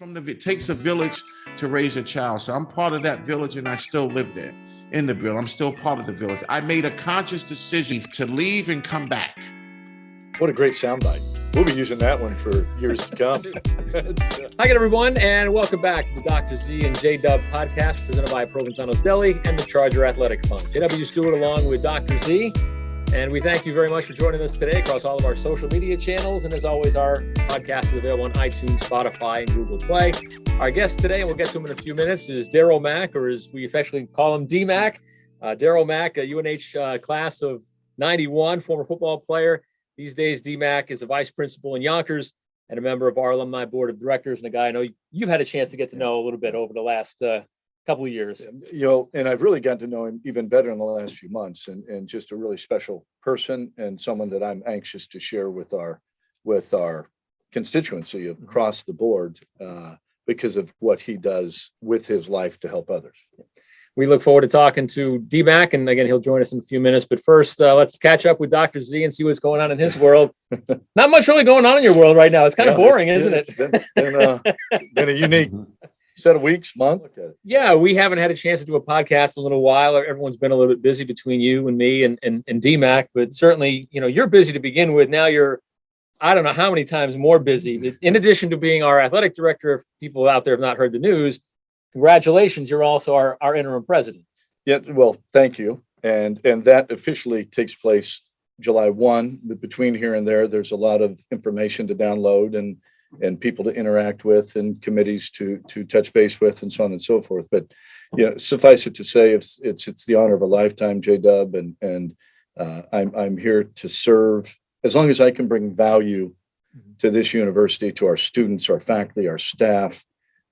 It takes a village to raise a child. So I'm part of that village, and I still live there in the village. I'm still part of the village. I made a conscious decision to leave and come back. What a great soundbite. We'll be using that one for years to come. Hi again, everyone, and welcome back to the Dr. Z and J-Dub podcast presented by Provenzano's Deli and the Charger Athletic Fund. JW Stewart along with Dr. Z, and we thank you very much for joining us today across all of our social media channels. And as always, our podcast is available on iTunes, Spotify, and Google Play. Our guest today, and we'll get to him in a few minutes, is Darryl Mack, or as we affectionately call him, D-Mack. Darryl Mack, a UNH class of 91, former football player. These days, D-Mack is a vice principal in Yonkers and a member of our alumni board of directors, and a guy I know you've had a chance to get to know a little bit over the last couple of years. And I've really gotten to know him even better in the last few months, and just a really special person and someone that I'm anxious to share with our constituency across the board because of what he does with his life to help others. We look forward to talking to D-Mack, and again, he'll join us in a few minutes. But first, let's catch up with Dr. Z and see what's going on in his world. Not much really going on in your world right now. It's kind of boring, isn't it? It's been a unique set of weeks, month. Yeah, we haven't had a chance to do a podcast in a little while. Everyone's been a little bit busy between you and me and D-Mack, but certainly, you're busy to begin with. Now you're, I don't know how many times more busy. In addition to being our athletic director, if people out there have not heard the news, congratulations, you're also our interim president. Yeah, well, thank you. And that officially takes place July 1. But between here and there's a lot of information to download and people to interact with and committees to touch base with and so on and so forth. But suffice it to say, it's the honor of a lifetime, J-Dub, and I'm here to serve as long as I can bring value to this university, to our students, our faculty, our staff,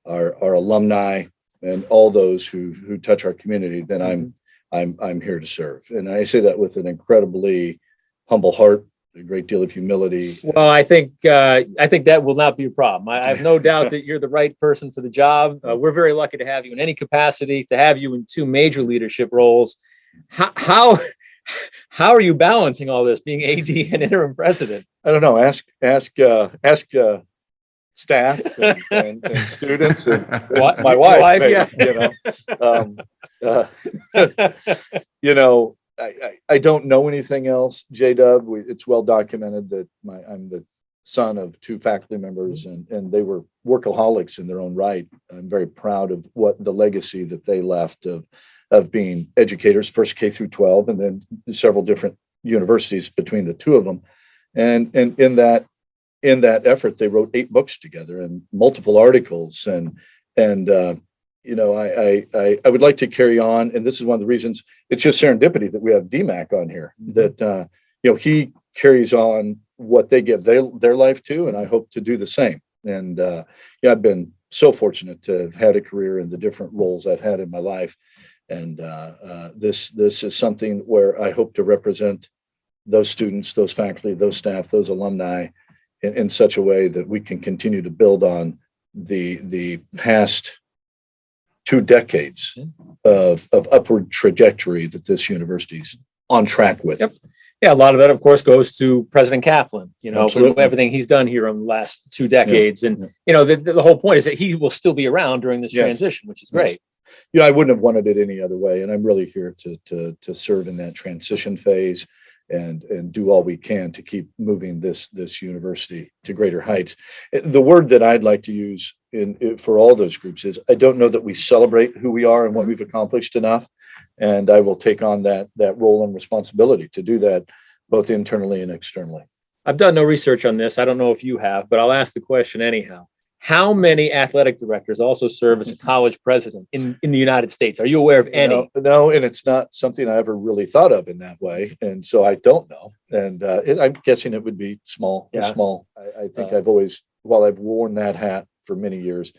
our alumni, and all those who touch our community. Then I'm here to serve, and I say that with an incredibly humble heart, a great deal of humility. Well, I think that will not be a problem. I have no doubt that you're the right person for the job. We're very lucky to have you in any capacity, to have you in two major leadership roles. How are you balancing all this, being AD and interim president? I don't know. Ask staff and students and my wife. Maybe, I don't know anything else, J-Dub. It's well documented that I'm the son of two faculty members, and they were workaholics in their own right. I'm very proud of what the legacy that they left of being educators, first K through 12, and then several different universities between the two of them. And in that effort, they wrote 8 books together and multiple articles. I would like to carry on. And this is one of the reasons it's just serendipity that we have D-Mack on here, that, he carries on what they give their life to, and I hope to do the same. And I've been so fortunate to have had a career in the different roles I've had in my life. And this is something where I hope to represent those students, those faculty, those staff, those alumni in such a way that we can continue to build on the past 2 decades of upward trajectory that this university's on track with. Yep. Yeah, a lot of that, of course, goes to President Kaplan, Absolutely. for everything he's done here in the last 2 decades. Yeah. And, the whole point is that he will still be around during this transition, which is great. I wouldn't have wanted it any other way. And I'm really here to serve in that transition phase and do all we can to keep moving this university to greater heights. The word that I'd like to use for all those groups is, I don't know that we celebrate who we are and what we've accomplished enough. And I will take on that role and responsibility to do that both internally and externally. I've done no research on this. I don't know if you have, but I'll ask the question anyhow. How many athletic directors also serve as a college president in the United States? Are you aware of any? No, and it's not something I ever really thought of in that way. And so I don't know. And I'm guessing it would be small. Yeah. Small. I think I've always, while I've worn that hat for many years,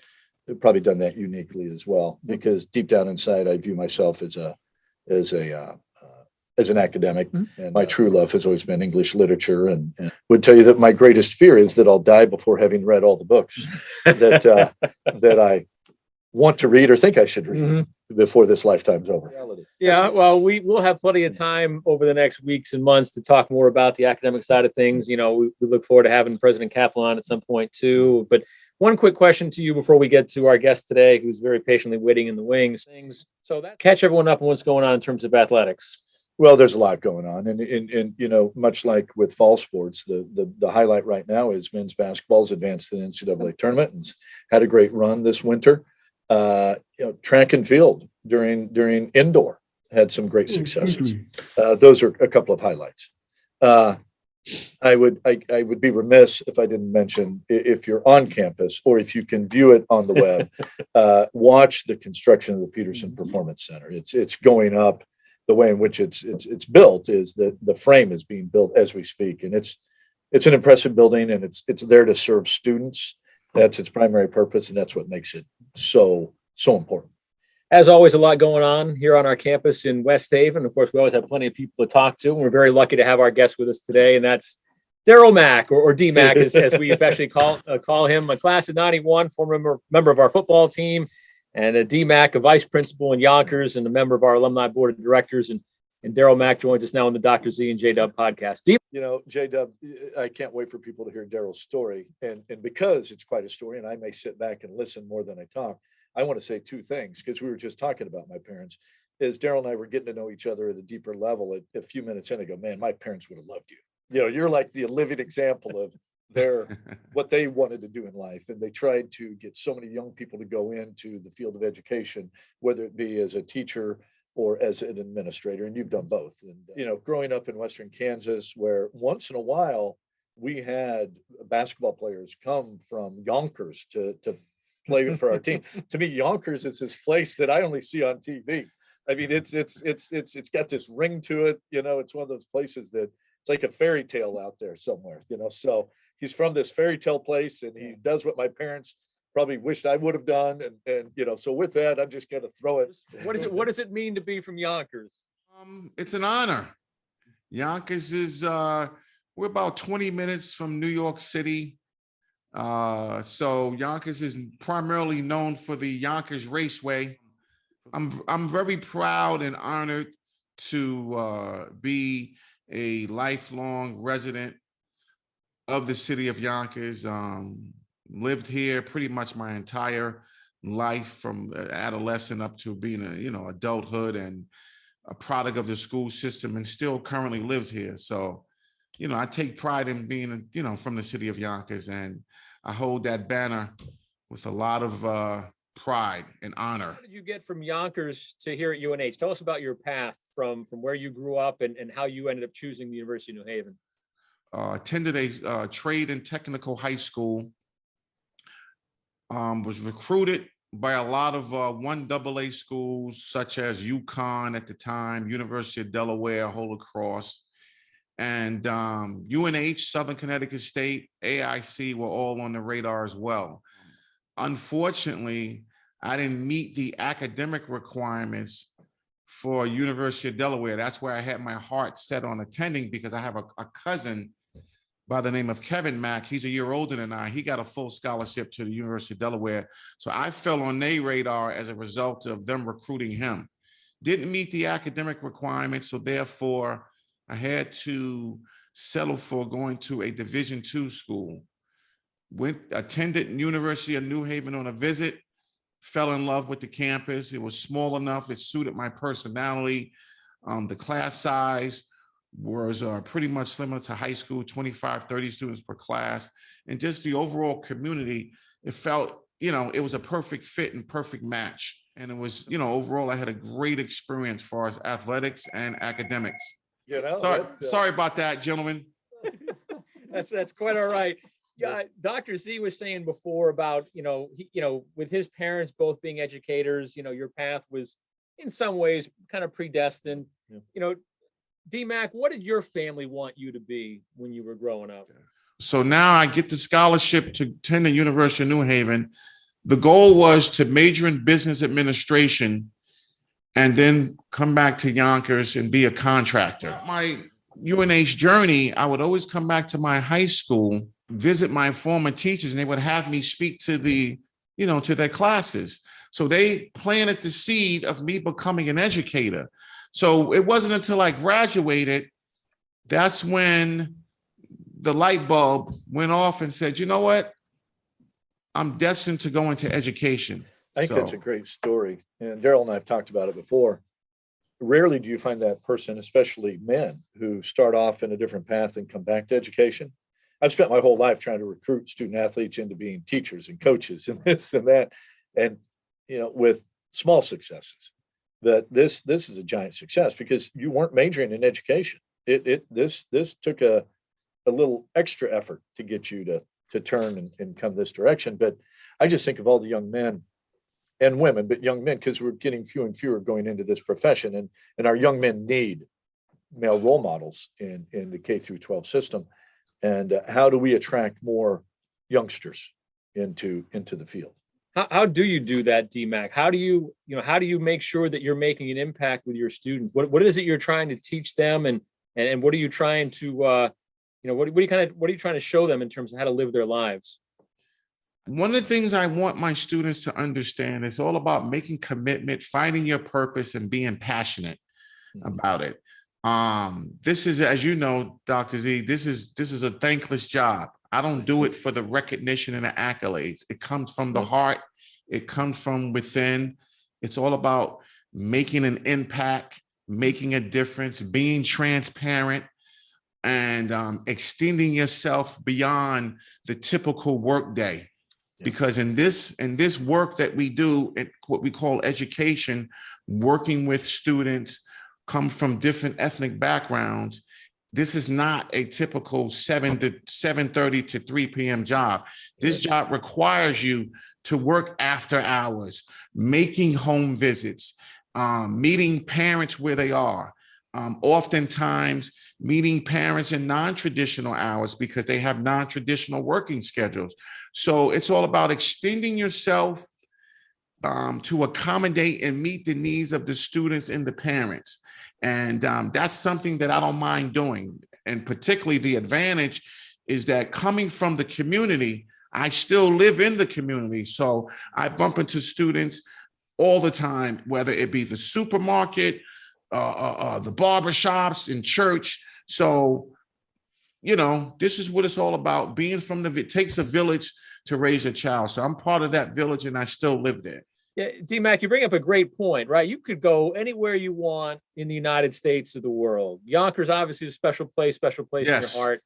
I've probably done that uniquely as well, because deep down inside, I view myself as an academic, and my true love has always been English literature, and would tell you that my greatest fear is that I'll die before having read all the books that I want to read or think I should read before this lifetime's over. Yeah, well, we'll have plenty of time over the next weeks and months to talk more about the academic side of things. We look forward to having President Kaplan on at some point too. But One quick question to you before we get to our guest today, who's very patiently waiting in the wings. So that catch everyone up on what's going on in terms of athletics. Well, there's a lot going on, and you know, much like with fall sports, the highlight right now is men's basketball's advanced to the NCAA tournament and had a great run this winter. You know, track and field during indoor had some great successes. Those are a couple of highlights. I would be remiss if I didn't mention, if you're on campus or if you can view it on the web, watch the construction of the Peterson Performance Center. It's going up. The way in which it's built is that the frame is being built as we speak, and it's an impressive building, and it's there to serve students. That's its primary purpose, and that's what makes it so important. As always, a lot going on here on our campus in West Haven. Of course, we always have plenty of people to talk to, and we're very lucky to have our guest with us today, and that's Darryl Mack, or D Mack, as we affectionately call him, a class of '91, former member of our football team. And D Mack, a vice principal in Yonkers and a member of our alumni board of directors. And Darryl Mack joins us now on the Dr. Z and J Dub podcast. D. You know, J Dub, I can't wait for people to hear Darryl's story. And because it's quite a story, and I may sit back and listen more than I talk, I want to say two things, because we were just talking about my parents. As Darryl and I were getting to know each other at a deeper level, a few minutes in, I go, man, my parents would have loved you. You know, you're like the living example of what they wanted to do in life, and they tried to get so many young people to go into the field of education, whether it be as a teacher or as an administrator, and you've done both. And you know, growing up in Western Kansas, where once in a while we had basketball players come from Yonkers to play for our team. To me, Yonkers is this place that I only see on TV. I mean, it's got this ring to it. You know, it's one of those places that it's like a fairy tale out there somewhere. You know, so he's from this fairy tale place, and he does what my parents probably wished I would have done. And you know, so with that, I'm just going to throw it. What does it mean to be from Yonkers? It's an honor. Yonkers is we're about 20 minutes from New York City. So Yonkers is primarily known for the Yonkers Raceway. I'm very proud and honored to be a lifelong resident of the city of Yonkers. Lived here pretty much my entire life, from adolescent up to being adulthood, and a product of the school system, and still currently lives here. So, I take pride in being, from the city of Yonkers, and I hold that banner with a lot of pride and honor. How did you get from Yonkers to here at UNH? Tell us about your path from where you grew up and how you ended up choosing the University of New Haven. Attended a trade and technical high school. Was recruited by a lot of 1AA schools, such as UConn at the time, University of Delaware, Holy Cross, and UNH, Southern Connecticut State, AIC were all on the radar as well. Unfortunately, I didn't meet the academic requirements for University of Delaware. That's where I had my heart set on attending, because I have a cousin by the name of Kevin Mack. He's a year older than I. He got a full scholarship to the University of Delaware. So I fell on their radar as a result of them recruiting him. Didn't meet the academic requirements, so therefore I had to settle for going to a Division II school. Attended University of New Haven on a visit, fell in love with the campus. It was small enough, it suited my personality. The class size was pretty much similar to high school, 25, 30 students per class. And just the overall community, it felt, it was a perfect fit and perfect match. And it was, overall, I had a great experience as far as athletics and academics. Sorry about that, gentlemen. That's quite all right. Yeah, Dr. Z was saying before about, with his parents both being educators, your path was in some ways kind of predestined. Yeah. D Mack, what did your family want you to be when you were growing up? So now I get the scholarship to attend the University of New Haven. The goal was to major in business administration and then come back to Yonkers and be a contractor. My UNH journey, I would always come back to my high school, visit my former teachers, and they would have me speak to to their classes. So they planted the seed of me becoming an educator. So it wasn't until I graduated, that's when the light bulb went off and said, you know what? I'm destined to go into education. I think that's a great story. And Darryl and I have talked about it before. Rarely do you find that person, especially men, who start off in a different path and come back to education. I've spent my whole life trying to recruit student athletes into being teachers and coaches and this and that. And, with small successes, that this is a giant success because you weren't majoring in education. This took a little extra effort to get you to turn and come this direction. But I just think of all the young men and women, but young men, because we're getting fewer and fewer going into this profession, and our young men need male role models in the K through 12 system. And how do we attract more youngsters into the field? How do you do that, Mack? How do you make sure that you're making an impact with your students? What is it you're trying to teach them, and what are you trying to what are you trying to show them in terms of how to live their lives? One of the things I want my students to understand is all about making commitment, finding your purpose, and being passionate about it. This is, as you know, Dr. Z, this is a thankless job. I don't do it for the recognition and the accolades. It comes from the heart. It comes from within. It's all about making an impact, making a difference, being transparent, and extending yourself beyond the typical workday. Because in this work that we do, what we call education, working with students come from different ethnic backgrounds, this is not a typical 7:30 to 3 p.m. job. This job requires you to work after hours, making home visits, meeting parents where they are, oftentimes meeting parents in non-traditional hours because they have non-traditional working schedules. So it's all about extending yourself to accommodate and meet the needs of the students and the parents. And that's something that I don't mind doing. And particularly the advantage is that coming from the community, I still live in the community. So I bump into students all the time, whether it be the supermarket, the barbershops, in church. So, this is what it's all about. Being from it takes a village to raise a child. So I'm part of that village and I still live there. Yeah, Mack, you bring up a great point, right? You could go anywhere you want in the United States or the world. Yonkers, obviously, is a special place in your heart.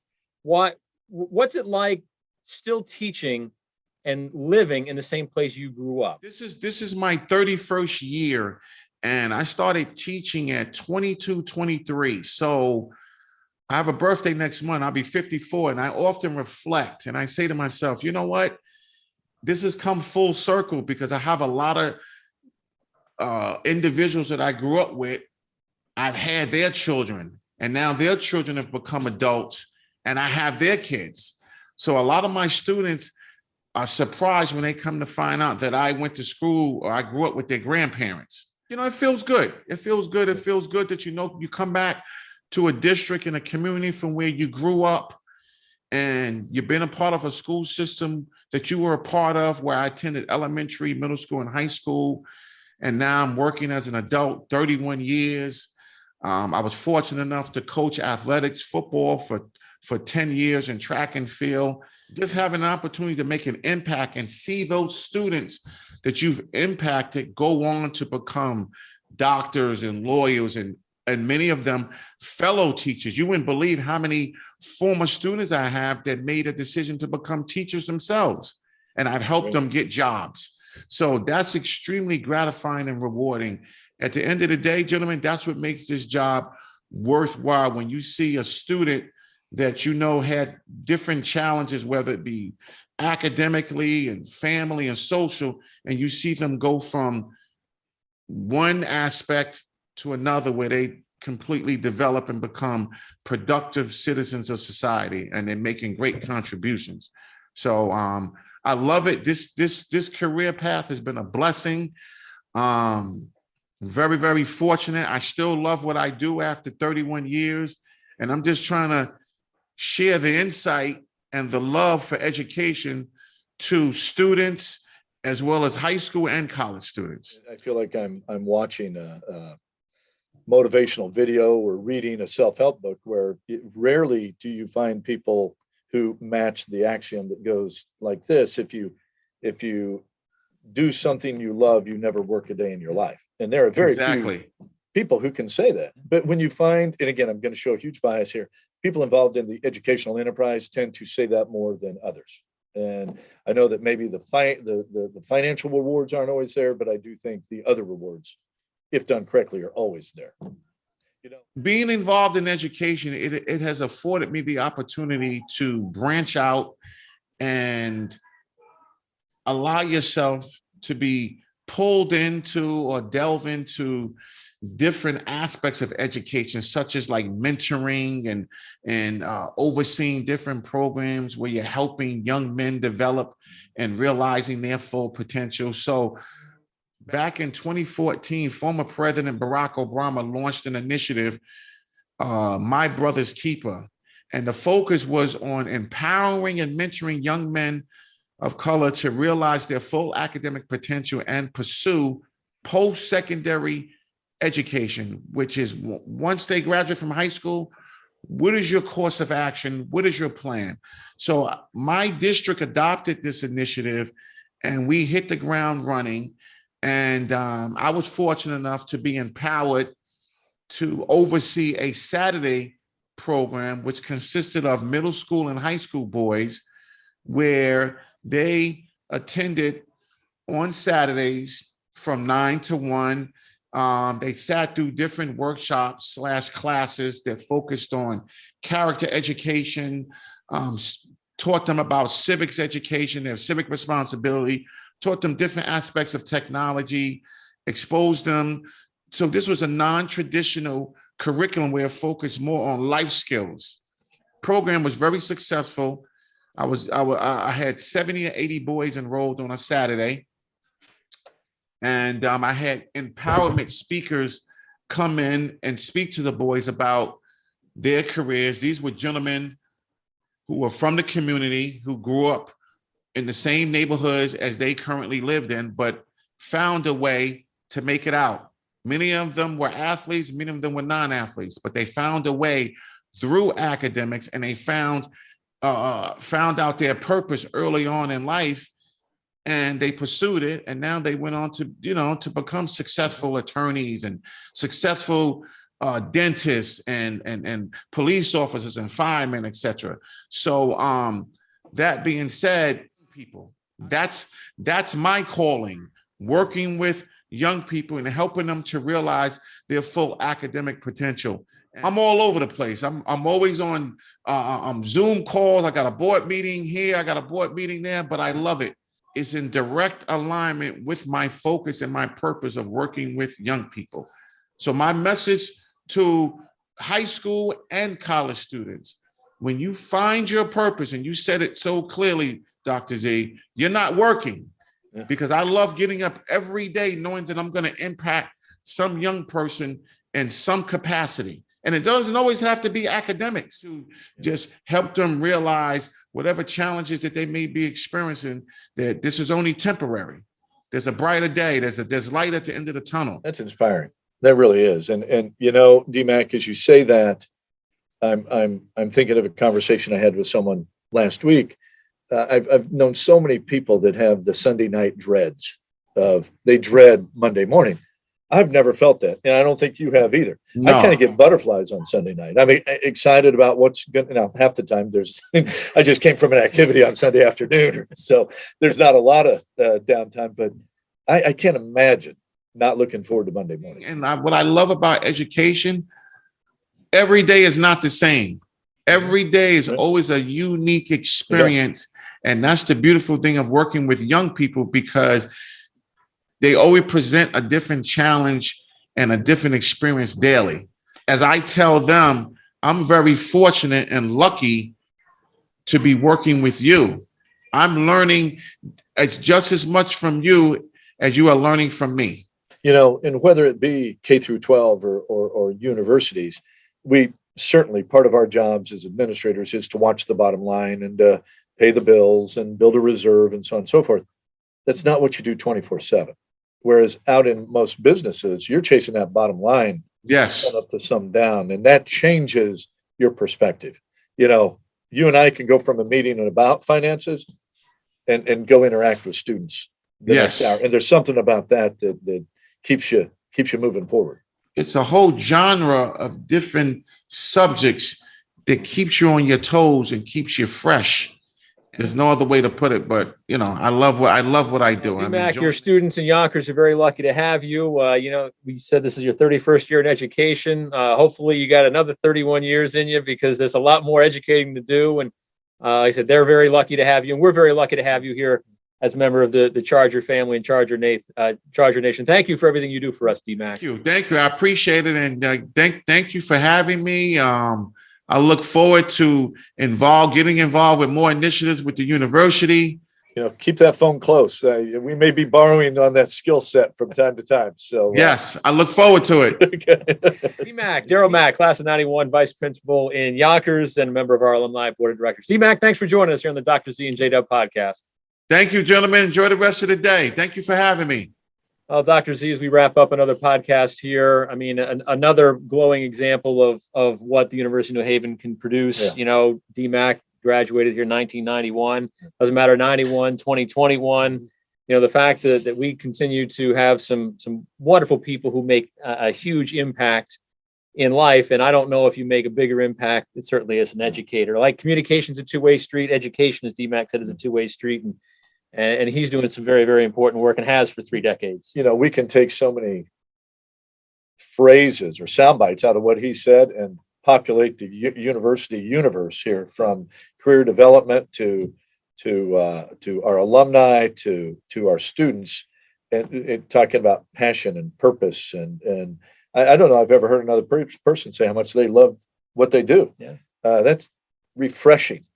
What's it like still teaching and living in the same place you grew up? This is my 31st year, and I started teaching at 22, 23. So I have a birthday next month. I'll be 54, and I often reflect, and I say to myself, you know what? This has come full circle because I have a lot of individuals that I grew up with. I've had their children, and now their children have become adults, and I have their kids. So a lot of my students are surprised when they come to find out that I went to school or I grew up with their grandparents. It feels good. It feels good. It feels good that you come back to a district and a community from where you grew up, and you've been a part of a school system that you were a part of, where I attended elementary, middle school, and high school. And now I'm working as an adult, 31 years. I was fortunate enough to coach athletics, football for 10 years, and track and field. Just having an opportunity to make an impact and see those students that you've impacted go on to become doctors and lawyers and many of them fellow teachers. You wouldn't believe how many former students I have that made a decision to become teachers themselves, and I've helped them get jobs. So that's extremely gratifying and rewarding. At the end of the day, gentlemen, that's what makes this job worthwhile. When you see a student that had different challenges, whether it be academically and family and social, and you see them go from one aspect to another where they completely develop and become productive citizens of society, and they're making great contributions. So I love it. This career path has been a blessing. Very, very fortunate. I still love what I do after 31 years, and I'm just trying to share the insight and the love for education to students as well as high school and college students. I feel like I'm watching a motivational video or reading a self-help book where rarely do you find people who match the axiom that goes like this: if you if you do something you love, you never work a day in your life. And there are very few Exactly. people who can say that. But when you find, and again, I'm going to show a huge bias here, people involved in the educational enterprise tend to say that more than others. And I know that maybe the financial rewards aren't always there, but I do think the other rewards, if done correctly, are always there. You know, Being involved in education, it has afforded me the opportunity to branch out and allow yourself to be pulled into or delve into different aspects of education, such as like mentoring and overseeing different programs where you're helping young men develop and realizing their full potential. So back in 2014, former President Barack Obama launched an initiative, My Brother's Keeper. And the focus was on empowering and mentoring young men of color to realize their full academic potential and pursue post-secondary education, which is once they graduate from high school, what is your course of action? What is your plan? So my district adopted this initiative and we hit the ground running. And I was fortunate enough to be empowered to oversee a Saturday program, which consisted of middle school and high school boys, where they attended on Saturdays from 9 to 1. They sat through different workshops / classes that focused on character education, taught them about civics education, their civic responsibility, taught them different aspects of technology, exposed them. So this was a non-traditional curriculum where it focused more on life skills. Program was very successful. I had 70 or 80 boys enrolled on a Saturday. And I had empowerment speakers come in and speak to the boys about their careers. These were gentlemen who were from the community, who grew up in the same neighborhoods as they currently lived in, but found a way to make it out. Many of them were athletes, many of them were non-athletes, but they found a way through academics, and they found out their purpose early on in life, and they pursued it. And now they went on to become successful attorneys and successful dentists and police officers and firemen, etc. So that being said, people, that's my calling, working with young people and helping them to realize their full academic potential. I'm all over the place. I'm always on Zoom calls. I got a board meeting here, I got a board meeting there, but I love it. It's in direct alignment with my focus and my purpose of working with young people. So my message to high school and college students, when you find your purpose, and you said it so clearly, Dr. Z, you're not working. Because I love getting up every day knowing that I'm going to impact some young person in some capacity. And it doesn't always have to be academics, to just help them realize whatever challenges that they may be experiencing, that this is only temporary. There's a brighter day. There's light at the end of the tunnel. That's inspiring. That really is. And you know, D-Mack, as you say that, I'm thinking of a conversation I had with someone last week. I've known so many people that have the Sunday night dreads they dread Monday morning. I've never felt that, and I don't think you have either. No. I kind of get butterflies on Sunday night. I mean, excited about what's going to, half the time I just came from an activity on Sunday afternoon, so there's not a lot of downtime, but I can't imagine not looking forward to Monday morning. And what I love about education, every day is not the same. Every day is always a unique experience. And that's the beautiful thing of working with young people, because they always present a different challenge and a different experience daily. As I tell them, I'm very fortunate and lucky to be working with you. I'm learning as just as much from you as you are learning from me. You know, and whether it be K through 12 or universities, we certainly, part of our jobs as administrators is to watch the bottom line and pay the bills and build a reserve and so on and so forth. That's not what you do 24/7. Whereas out in most businesses, you're chasing that bottom line, Yes, sun up to some down, and that changes your perspective. You know, you and I can go from a meeting about finances and go interact with students the next Yes. hour. And there's something about that keeps you moving forward. It's a whole genre of different subjects that keeps you on your toes and keeps you fresh. There's no other way to put it, but I love what I do. Mack, your students in Yonkers are very lucky to have you. We said this is your 31st year in education. Hopefully you got another 31 years in you, because there's a lot more educating to do. And like I said, they're very lucky to have you, and we're very lucky to have you here as a member of the Charger family and Charger Nation. Thank you for everything you do for us, D-Mack. Thank you. I appreciate it, and thank you for having me. I look forward to getting involved with more initiatives with the university. Keep that phone close. We may be borrowing on that skill set from time to time. So yes, I look forward to it. D-Mack, Darryl Mack, class of 91, vice principal in Yonkers and a member of our alumni board of directors. D-Mack, thanks for joining us here on the Dr. Z and J-Dub podcast. Thank you, gentlemen. Enjoy the rest of the day. Thank you for having me. Well, Dr. Z, as we wrap up another podcast here, I mean, another glowing example of what the University of New Haven can produce. Yeah. D-Mack graduated here in 1991. Doesn't matter, 91, 2021. The fact that we continue to have some wonderful people who make a huge impact in life. And I don't know if you make a bigger impact. It certainly is an educator. Like communication's a two-way street. Education, as D-Mack said, is a two-way street. And he's doing some very, very important work and has for 3 decades. We can take so many phrases or sound bites out of what he said and populate the university universe here, from career development to our alumni to our students, and talking about passion and purpose. And I don't know, I've ever heard another person say how much they love what they do. Yeah. That's refreshing.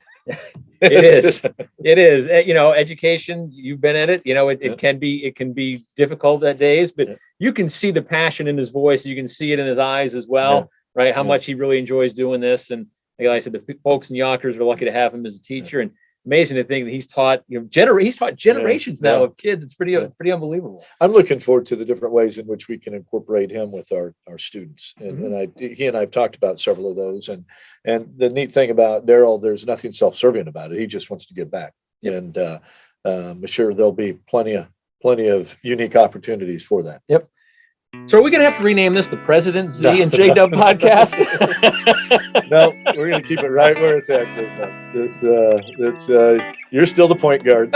It is. It is. Education, you've been in it. It can be difficult at days, but you can see the passion in his voice. You can see it in his eyes as well, right? How much he really enjoys doing this. And like I said, the folks in Yonkers are lucky to have him as a teacher. And amazing to think that he's taught, generations now of kids. It's pretty unbelievable. I'm looking forward to the different ways in which we can incorporate him with our students. And he and I've talked about several of those. And the neat thing about Darryl, there's nothing self-serving about it. He just wants to give back. Yep. And I'm sure there'll be plenty of unique opportunities for that. Yep. So are we going to have to rename this the President Z and J-Dub podcast? No, we're going to keep it right where it's actually. You're still the point guard.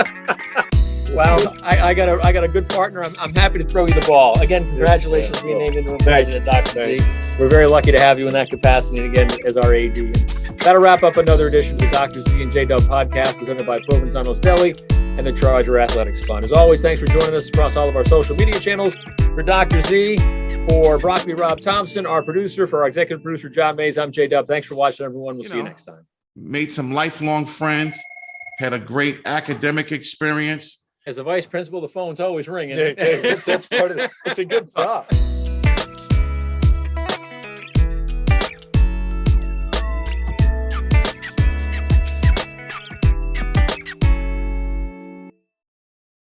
Well, I got a good partner. I'm happy to throw you the ball. Again, congratulations on being named interim president, Dr. Z. We're very lucky to have you in that capacity, and again, as our AD. That'll wrap up another edition of the Dr. Z and J-Dub podcast, presented by Provenzano's Deli and the Charger Athletics Fund. As always, thanks for joining us across all of our social media channels. For Dr. Z, for Broccoli Rob Thompson, our producer, for our executive producer, John Mays, I'm J-Dub. Thanks for watching, everyone. We'll see you next time. Made some lifelong friends, had a great academic experience. As a vice principal, the phone's always ringing. That's part of it. It's a good prop.